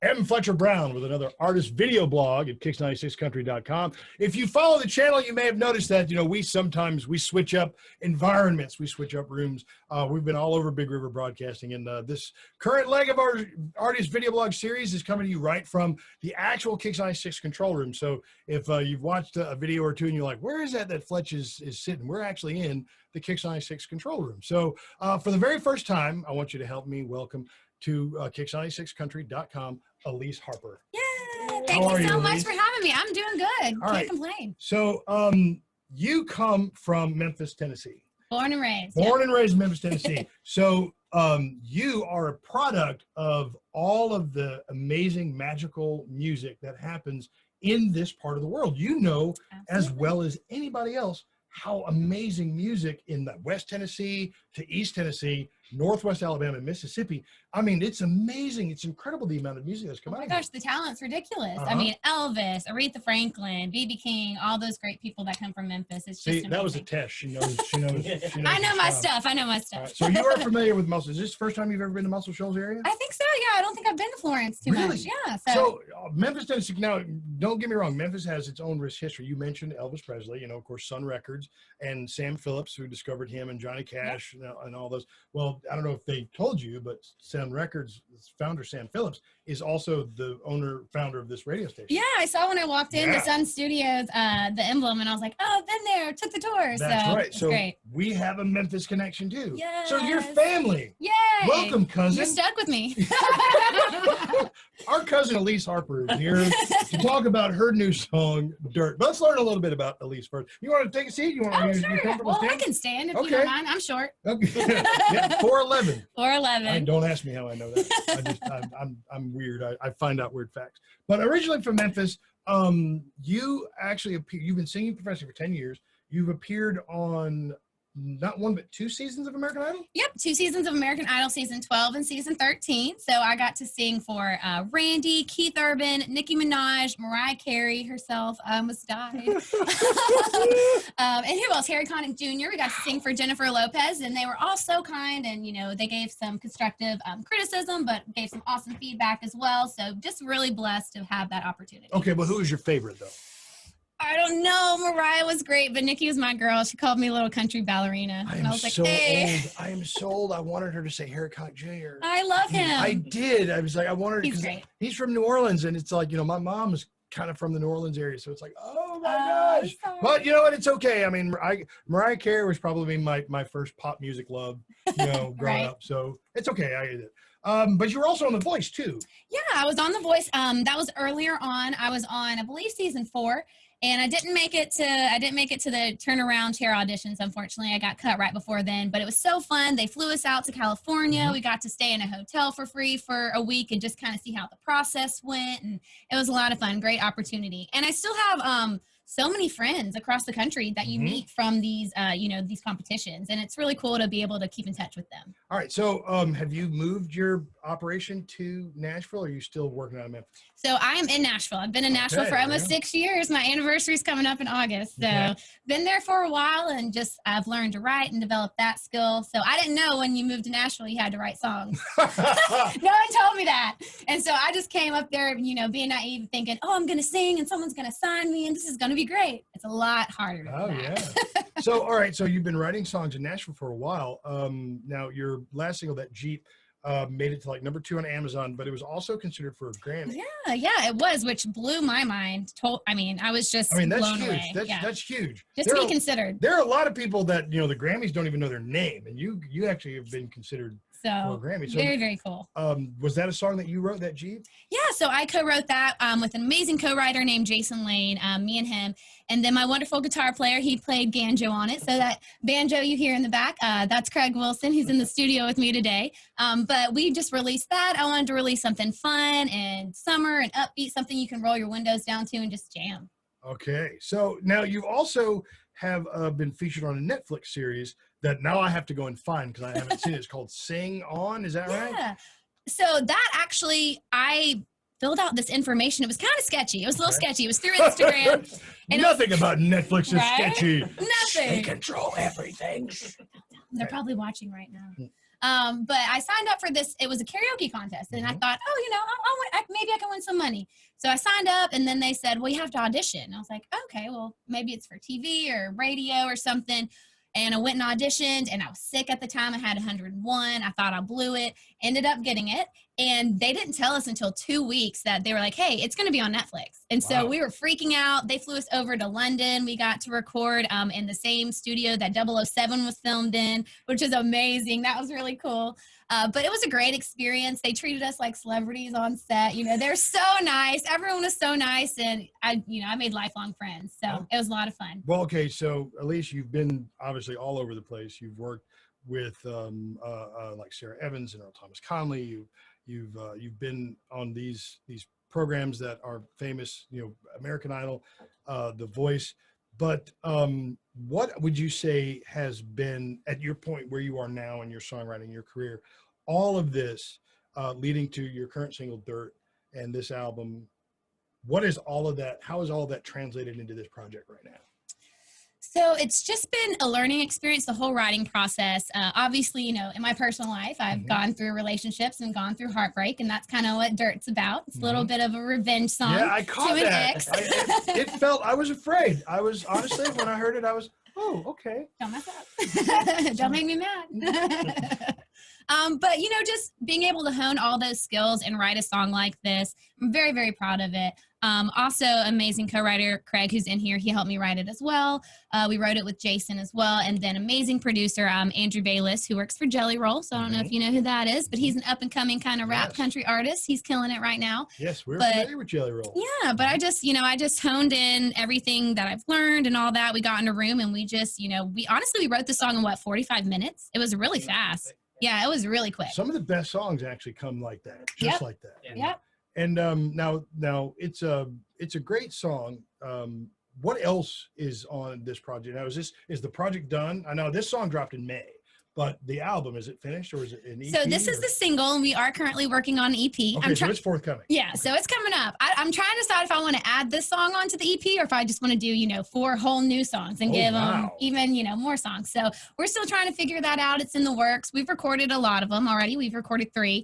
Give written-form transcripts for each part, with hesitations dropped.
M. Fletcher Brown with another artist video blog at kicks96country.com. If you follow the channel, you may have noticed that, we sometimes switch up environments, we switch up rooms. We've been all over Big River Broadcasting, and this current leg of our artist video blog series is coming to you right from the actual Kicks 96 control room. So if you've watched a video or two and you're like, where is that Fletch is sitting? We're actually in the Kicks 96 control room. So for the very first time, I want you to help me welcome to kicks96country.com, Elise Harper. Yay! Thank you so much for having me. I'm doing good. Can't complain. So you come from Memphis, Tennessee. Born and raised. Born and raised in Memphis, Tennessee. So you are a product of all of the amazing magical music that happens in this part of the world. You know, as well as anybody else, how amazing music in the West Tennessee to East Tennessee, Northwest Alabama, and Mississippi. I mean, it's amazing. It's incredible the amount of music that's come out. Oh my gosh, the talent's ridiculous. I mean, Elvis, Aretha Franklin, B.B. King, all those great people that come from Memphis. It's just amazing. That was a test. She knows. I know my stuff. I know my stuff. Right, so you are familiar with Muscle. Is this the first time you've ever been to Muscle Shoals area? I think so, yeah. I don't think I've been to Florence too much. Yeah. So Memphis, Tennessee, now, don't get me wrong. Memphis has its own rich history. You mentioned Elvis Presley, of course, Sun Records, and Sam Phillips, who discovered him, and Johnny Cash, and all those. Well, I don't know if they told you, but Sun Records founder Sam Phillips is also the founder of this radio station. Yeah, I saw when I walked in the Sun Studios, the emblem, and I was like, oh, I've been there, took the tour. That's right. So great. We have a Memphis connection too. Yes. So you're family. Yay. Welcome, cousin. You're stuck with me. Our cousin Elise Harper is here to talk about her new song, Dirt. But let's learn a little bit about Elise first. You want to take a seat? You want to use your comfortable stand? I can stand if you don't mind. I'm short. Okay. Yeah, 4'11". 4'11". Don't ask me how I know that. I'm weird. I find out weird facts. But originally from Memphis, you actually you've been singing professionally for 10 years. You've appeared on not one but 2 seasons of American Idol. Yep, 2 seasons of American Idol, season 12 and season 13. So I got to sing for Randy, Keith Urban, Nicki Minaj, Mariah Carey herself. I almost died. And who else? Harry Connick Jr. We got to sing for Jennifer Lopez, and they were all so kind, and they gave some constructive criticism, but gave some awesome feedback as well. So just really blessed to have that opportunity. Okay, well, who is your favorite though? I don't know. Mariah was great, but Nikki was my girl. She called me a little country ballerina. I was like, hey. I am so old. I wanted her to say Harry Connick Jr. I love him. I did. I was like, I wanted her because he's from New Orleans, and it's like, my mom is kind of from the New Orleans area, so it's like, oh my gosh. But you know what? It's okay. I mean, Mariah Carey was probably my first pop music love, growing up. So it's okay. I get it. But you were also on The Voice too. Yeah, I was on The Voice. That was earlier on. I was on, I believe, season 4. And I didn't make it to the turnaround chair auditions. Unfortunately, I got cut right before then, but it was so fun. They flew us out to California. We got to stay in a hotel for free for a week and just kind of see how the process went. And it was a lot of fun, great opportunity. And I still have so many friends across the country that you meet from these, these competitions. And it's really cool to be able to keep in touch with them. All right. So have you moved your operation to Nashville, or are you still working out of Memphis? So I am in Nashville. I've been in Nashville for almost 6 years. My anniversary is coming up in August. So been there for a while, and I've learned to write and develop that skill. So I didn't know when you moved to Nashville, you had to write songs. No one told me that. And so I just came up there, being naive, thinking, oh, I'm going to sing and someone's going to sign me and this is going to be great. It's a lot harder than that. So, all right. So you've been writing songs in Nashville for a while. Now your last single, that Jeep, made it to like #2 on Amazon, but it was also considered for a Grammy. Yeah, it was, which blew my mind. I was just that's blown huge. away. That's huge. Just to be considered. There are a lot of people that, the Grammys don't even know their name, and you actually have been considered for a Grammy. So, very, very cool. Was that a song that you wrote, that Jeep? Yeah, so I co-wrote that with an amazing co-writer named Jason Lane, me and him. And then my wonderful guitar player, he played banjo on it. So that banjo you hear in the back, that's Craig Wilson, who's in the studio with me today. But we just released that. I wanted to release something fun and summer and upbeat, something you can roll your windows down to and just jam. Okay. So now you also have been featured on a Netflix series that now I have to go and find because I haven't seen it. It's called Sing On. Is that right? Yeah. So that actually, I filled out this information. It was kind of sketchy. It was a little sketchy. It was through Instagram. And Nothing about Netflix is sketchy. Nothing. They control everything. They're probably watching right now. But I signed up for this. It was a karaoke contest. And I thought, oh, maybe I can win some money. So I signed up, and then they said, well, you have to audition. I was like, okay, well, maybe it's for TV or radio or something. And I went and auditioned, and I was sick at the time. I had 101. I thought I blew it, ended up getting it. And they didn't tell us until 2 weeks that they were like, hey, it's going to be on Netflix. And so we were freaking out. They flew us over to London. We got to record in the same studio that 007 was filmed in, which is amazing. That was really cool. But it was a great experience. They treated us like celebrities on set. They're so nice. Everyone was so nice. And I made lifelong friends. So it was a lot of fun. Well, okay. So Elise, you've been obviously all over the place. You've worked with like Sarah Evans and Earl Thomas Conley. You've been on these programs that are famous, American Idol, The Voice. But what would you say has been, at your point where you are now in your songwriting, your career, all of this leading to your current single Dirt and this album? What is all of that? How is all of that translated into this project right now? So it's just been a learning experience, the whole writing process. Obviously, in my personal life, I've gone through relationships and gone through heartbreak, and that's kind of what Dirt's about. It's a little bit of a revenge song. Yeah, I caught to that. An ex. I was afraid. I was honestly, when I heard it, I was, oh, okay. Don't mess up. Don't make me mad. But, just being able to hone all those skills and write a song like this, I'm very, very proud of it. Also, amazing co-writer Craig, who's in here, he helped me write it as well. We wrote it with Jason as well. And then amazing producer, Andrew Bayless, who works for Jelly Roll. So I don't know if you know who that is, but he's an up-and-coming kind of rap country artist. He's killing it right now. Yes, we're familiar with Jelly Roll. Yeah, but I just honed in everything that I've learned and all that. We got in a room and we just, we wrote the song in 45 minutes? It was really fast. Yeah, it was really quick. Some of the best songs actually come like that, just like that. Yep. And now it's a great song. What else is on this project? Now, is the project done? I know this song dropped in May, but the album, is it finished or is it an EP? So this is the single, and we are currently working on an EP. Okay, so it's forthcoming. Yeah, so it's coming up. I'm trying to decide if I want to add this song onto the EP or if I just want to do, 4 whole new songs and give them even, more songs. So we're still trying to figure that out. It's in the works. We've recorded a lot of them already. We've recorded 3.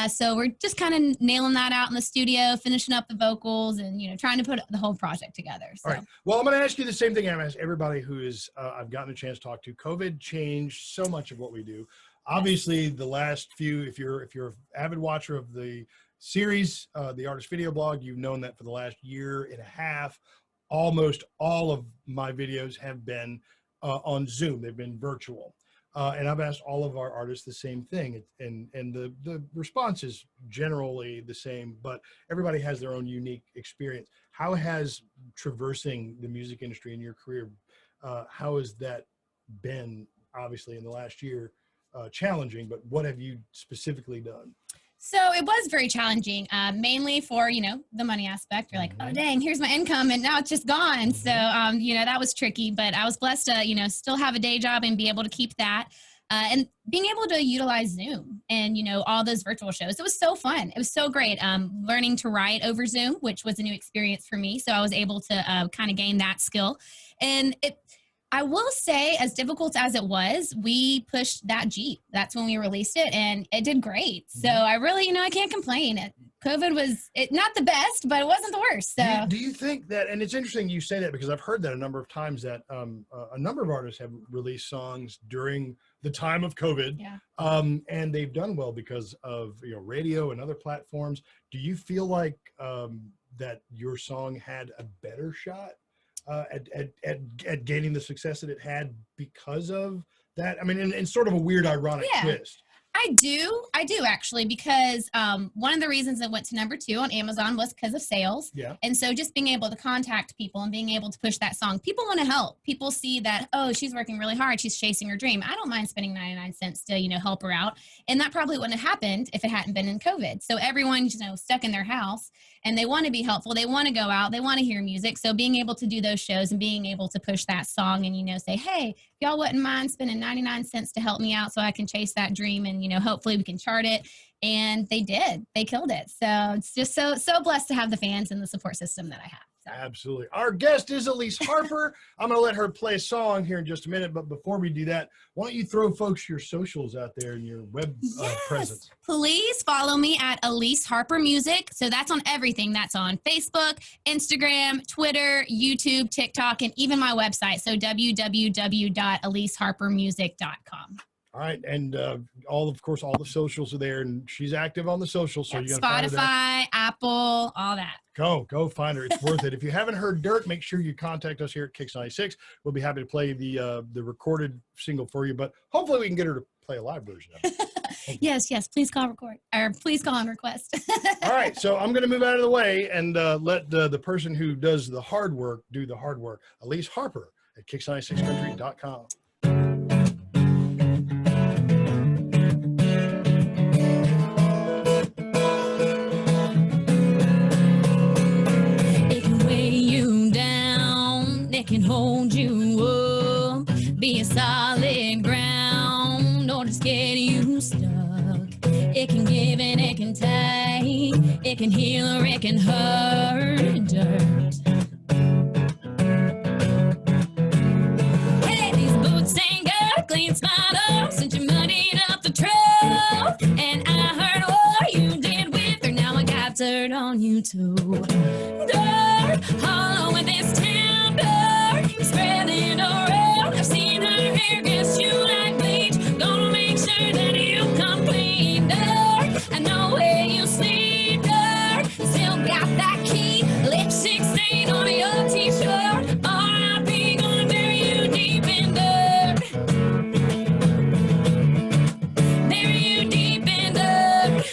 So we're just kind of nailing that out in the studio, finishing up the vocals and, trying to put the whole project together. So. All right. Well, I'm going to ask you the same thing I've asked everybody who is I've gotten a chance to talk to. COVID changed so much of what we do. Obviously, the last few, if you're an avid watcher of the series, the Artist Video Blog, you've known that for the last year and a half, almost all of my videos have been on Zoom. They've been virtual. And I've asked all of our artists the same thing. And the response is generally the same, but everybody has their own unique experience. How has traversing the music industry in your career, how has that been, obviously, in the last year? Challenging, but what have you specifically done? So it was very challenging, mainly for, the money aspect. You're like, oh, dang, here's my income, and now it's just gone. So, that was tricky, but I was blessed to, still have a day job and be able to keep that. And being able to utilize Zoom and, all those virtual shows. It was so fun. It was so great. Learning to write over Zoom, which was a new experience for me. So I was able to kind of gain that skill. And I will say, as difficult as it was, we pushed that Jeep. That's when we released it, and it did great. So I really, I can't complain. COVID was not the best, but it wasn't the worst. So do you think that, and it's interesting you say that because I've heard that a number of times, that a number of artists have released songs during the time of COVID, and they've done well because of radio and other platforms. Do you feel like that your song had a better shot at gaining the success that it had because of that? I mean, in sort of a weird, ironic twist. I do actually, because one of the reasons it went to #2 on Amazon was because of sales. Yeah. And so just being able to contact people and being able to push that song, people want to help. People see that, oh, she's working really hard, she's chasing her dream. I don't mind spending 99 cents to, help her out. And that probably wouldn't have happened if it hadn't been in COVID. So everyone's, stuck in their house and they want to be helpful. They want to go out, they want to hear music. So being able to do those shows and being able to push that song and, say, hey, if y'all wouldn't mind spending 99 cents to help me out so I can chase that dream and, hopefully we can chart it. And they did. They killed it. So it's just so blessed to have the fans and the support system that I have. So. Absolutely. Our guest is Elise Harper. I'm going to let her play a song here in just a minute. But before we do that, why don't you throw folks your socials out there and your web presence? Please follow me at Elise Harper Music. So that's on everything. That's on Facebook, Instagram, Twitter, YouTube, TikTok, and even my website. So www.eliseharpermusic.com. All right, and of course, all the socials are there, and she's active on the socials, so you got to find her there. Spotify, Apple, all that. Go find her. It's worth it. If you haven't heard Dirt, make sure you contact us here at Kicks 96. We'll be happy to play the recorded single for you, but hopefully we can get her to play a live version of it. Yes. Please call and request. All right, so I'm going to move out of the way and let the person who does the hard work do the hard work. Elise Harper at kicks96country.com. Can hold you up, be a solid ground, or just get you stuck. It can give and it can take, it can heal or it can hurt. Dirt. Hey, these boots ain't got clean spot up since you muddied up the trail. And I heard what you did with her, now I got dirt on you too. Dirt all over this town. Spreading around, I've seen her hair, guess you like bleach. Gonna make sure that you come clean, dirt. I know where you sleep, dirt. Still got that key, lipstick stain on your t-shirt. R.I.P. gonna bury you deep in dirt. Bury you deep in dirt.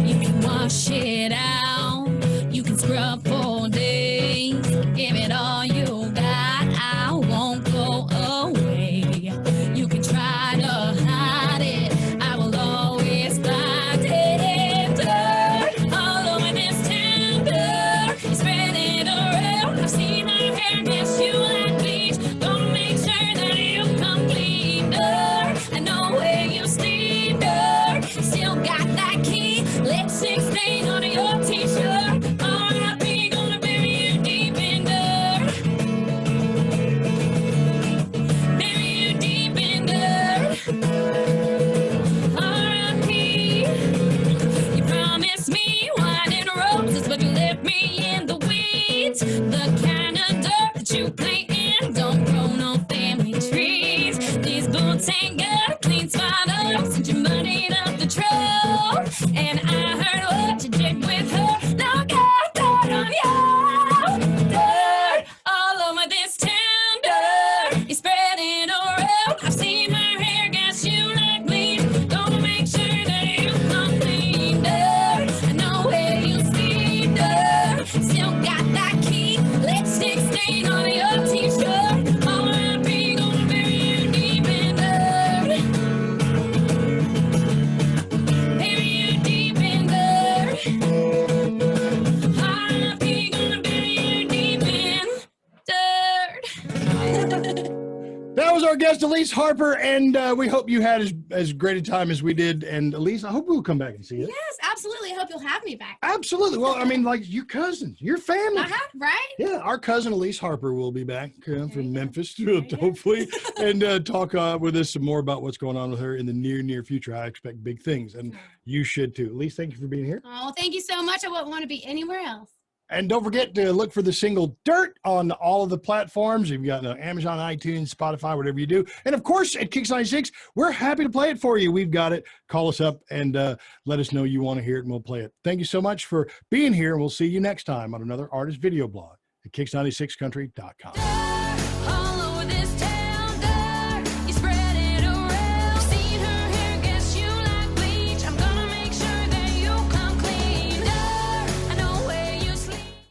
You can wash it out, you can scrub for days, give it all you got, I won't go away. You can try to hide it, I will always find it. Dirt all over this town, dirt, spread it around. I've seen her hair, guess you like bleach. Gonna make sure that you come clean, dirt. I know where you sleep, dirt. Still got that key, lipstick stain on your t-shirt. R.I.P. gonna bury you deep in dirt. Bury you deep in dirt. R.I.P. You promised me wine and roses, but you left me in the weeds. The kind of dirt that you play in don't grow no family trees. These boots ain't got a clean spot up since you muddied up the trail. And I heard what you did with her, now I got dirt on you. Dirt all over this town, dirt is spreading around. I've seen her hair, guess you like bleach. Gonna make sure that you come clean, dirt. I know where you sleep, dirt. Still got that key, lipstick stain on your t-shirt. R.I.P. gonna bury you deep in dirt. Bury you deep in dirt. R.I.P. gonna bury you deep in dirt. That was our guest, Elise Harper, and we hope you had as great a time as we did. And Elise, I hope we'll come back and see you. Yes, absolutely. I hope you'll have me back. Absolutely. Well, I mean, like your cousins, your family. Right? Yeah, our cousin Elise Harper will be back from Memphis, hopefully, go. and talk with us some more about what's going on with her in the near future. I expect big things, and you should too. Elise, thank you for being here. Oh, thank you so much. I wouldn't want to be anywhere else. And don't forget to look for the single Dirt on all of the platforms. You've got Amazon, iTunes, Spotify, whatever you do. And of course, at Kicks 96, we're happy to play it for you. We've got it. Call us up and let us know you want to hear it, and we'll play it. Thank you so much for being here, and we'll see you next time on another artist video blog at kicks96country.com.